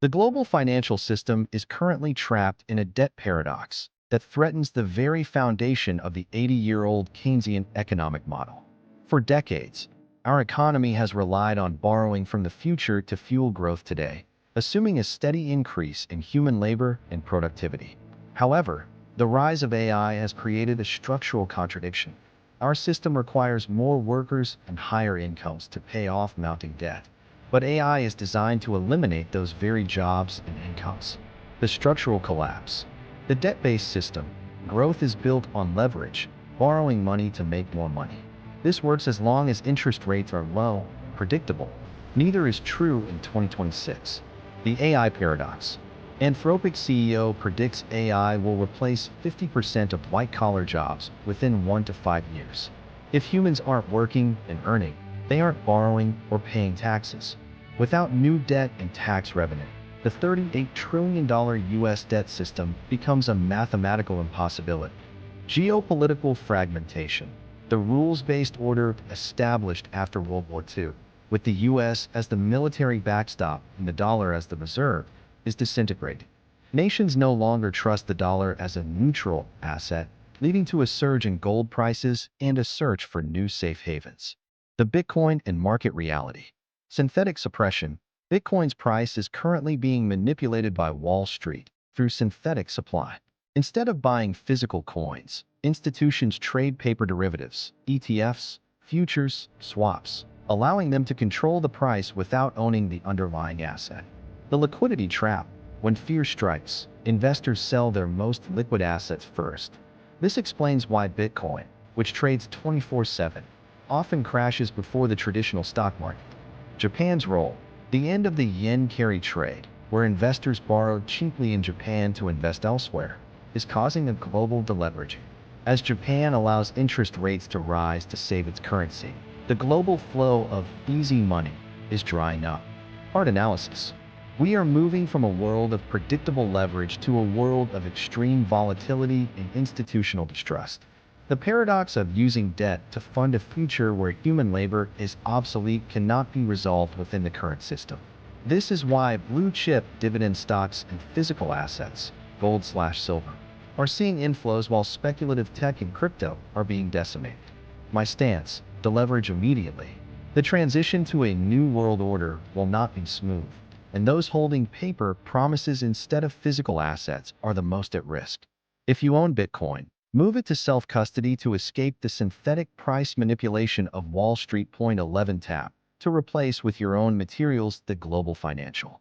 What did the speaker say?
The global financial system is currently trapped in a debt paradox that threatens the very foundation of the 80-year-old Keynesian economic model. For decades, our economy has relied on borrowing from the future to fuel growth today, assuming a steady increase in human labor and productivity. However, the rise of AI has created a structural contradiction. Our system requires more workers and higher incomes to pay off mounting debt. But AI is designed to eliminate those very jobs and incomes. The structural collapse. The debt-based system, growth is built on leverage, borrowing money to make more money. This works as long as interest rates are low, predictable. Neither is true in 2026. The AI paradox. Anthropic CEO predicts AI will replace 50% of white-collar jobs within 1 to 5 years. If humans aren't working and earning, they aren't borrowing or paying taxes. Without new debt and tax revenue, the $38 trillion US debt system becomes a mathematical impossibility. Geopolitical fragmentation. The rules-based order established after World War II, with the US as the military backstop and the dollar as the reserve, is disintegrating. Nations no longer trust the dollar as a neutral asset, leading to a surge in gold prices and a search for new safe havens. The Bitcoin and market reality. Synthetic suppression. Bitcoin's price is currently being manipulated by Wall Street through synthetic supply. Instead of buying physical coins, institutions trade paper derivatives, ETFs, futures, swaps, allowing them to control the price without owning the underlying asset. The liquidity trap. When fear strikes, investors sell their most liquid assets first. This explains why Bitcoin, which trades 24/7, often crashes before the traditional stock market. Japan's role. The end of the yen carry trade, where investors borrowed cheaply in Japan to invest elsewhere, is causing a global deleveraging. As Japan allows interest rates to rise to save its currency, the global flow of easy money is drying up. Hard analysis. We are moving from a world of predictable leverage to a world of extreme volatility and institutional distrust. The paradox of using debt to fund a future where human labor is obsolete cannot be resolved within the current system. This is why blue-chip dividend stocks and physical assets, gold/silver, are seeing inflows while speculative tech and crypto are being decimated. My stance: deleverage immediately. The transition to a new world order will not be smooth, and those holding paper promises instead of physical assets are the most at risk. If you own Bitcoin, move it to self-custody to escape the synthetic price manipulation of Wall Street. 11 Tap to replace with your own materials the global financial